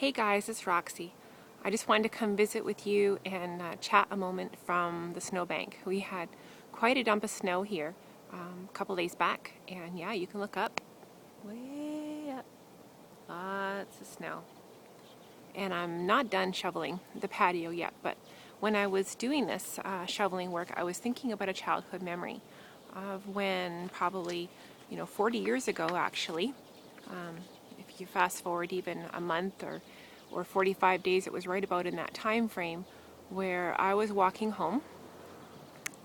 Hey guys, it's Roxy. I just wanted to come visit with you and chat a moment from the snowbank. We had quite a dump of snow here a couple days back, and yeah, you can look up, way up, lots of snow. And I'm not done shoveling the patio yet, but when I was doing this shoveling work, I was thinking about a childhood memory of when probably, 40 years ago actually, if you fast forward even a month or 45 days, it was right about in that time frame where I was walking home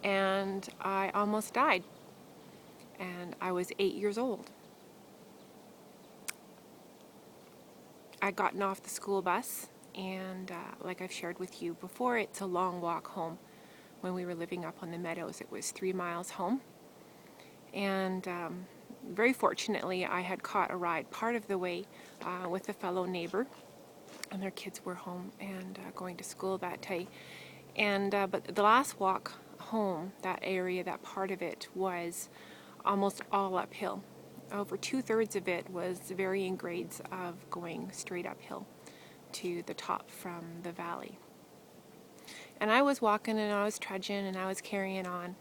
and I almost died. And I was 8 years old. I'd gotten off the school bus, and like I've shared with you before, it's a long walk home. When we were living up on the meadows, it was 3 miles home. And very fortunately, I had caught a ride part of the way with a fellow neighbor, and their kids were home and going to school that day. And but the last walk home, that area, that part of it was almost all uphill. Over 2/3 of it was varying grades of going straight uphill to the top from the valley. And I was walking and I was trudging and I was carrying on.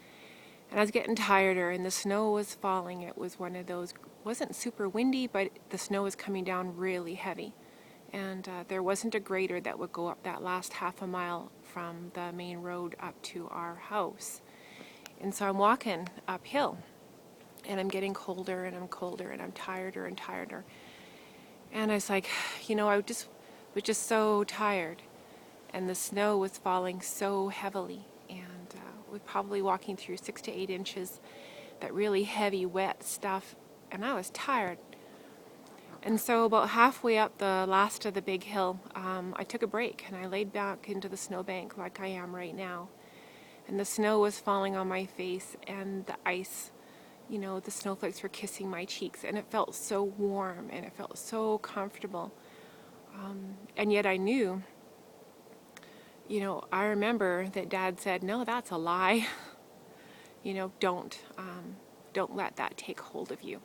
And I was getting tireder and the snow was falling. It was one of those, wasn't super windy, but the snow was coming down really heavy. And there wasn't a grader that would go up that last half a mile from the main road up to our house. And so I'm walking uphill and I'm getting colder and I'm colder and I'm tireder and tireder. And I was like, I was just so tired. And the snow was falling so heavily. And we're probably walking through 6 to 8 inches, that really heavy, wet stuff. And I was tired. And so about halfway up the last of the big hill, I took a break and I laid back into the snowbank like I am right now. And the snow was falling on my face and the ice, the snowflakes were kissing my cheeks, and it felt so warm and it felt so comfortable. And yet I knew, I remember that Dad said, no, that's a lie. Don't let that take hold of you.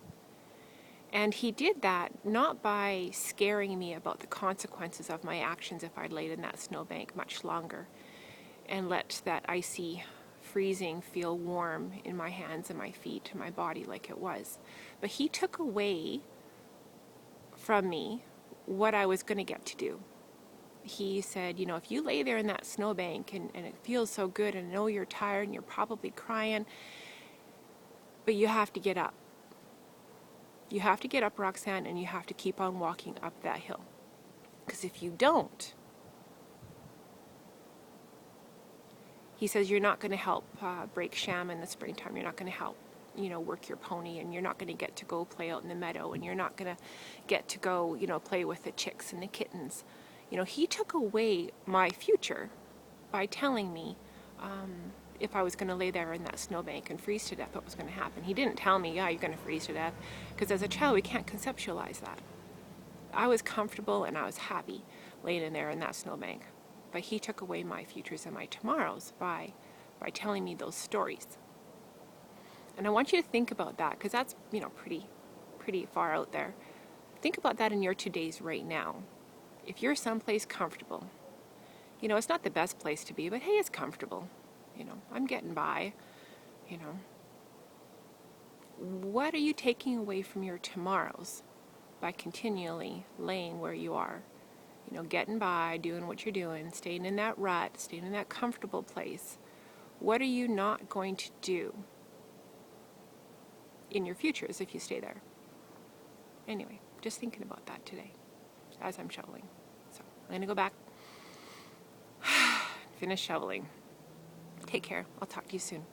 And he did that not by scaring me about the consequences of my actions if I'd laid in that snowbank much longer and let that icy freezing feel warm in my hands and my feet and my body like it was. But he took away from me what I was going to get to do. He said, if you lay there in that snowbank and it feels so good and I know you're tired and you're probably crying, but you have to get up. You have to get up, Roxanne, and you have to keep on walking up that hill. Because if you don't, he says, you're not going to help break sham in the springtime. You're not going to help, work your pony, and you're not going to get to go play out in the meadow, and you're not going to get to go, play with the chicks and the kittens. He took away my future by telling me if I was going to lay there in that snowbank and freeze to death, what was going to happen. He didn't tell me, yeah, you're going to freeze to death, because as a child, we can't conceptualize that. I was comfortable and I was happy laying in there in that snowbank. But he took away my futures and my tomorrows by telling me those stories. And I want you to think about that, because that's, pretty far out there. Think about that in your today's right now. If you're someplace comfortable, it's not the best place to be, but hey, it's comfortable. I'm getting by, What are you taking away from your tomorrows by continually laying where you are? Getting by, doing what you're doing, staying in that rut, staying in that comfortable place. What are you not going to do in your futures if you stay there? Anyway, just thinking about that today as I'm shoveling. So I'm going to go back, finish shoveling. Take care. I'll talk to you soon.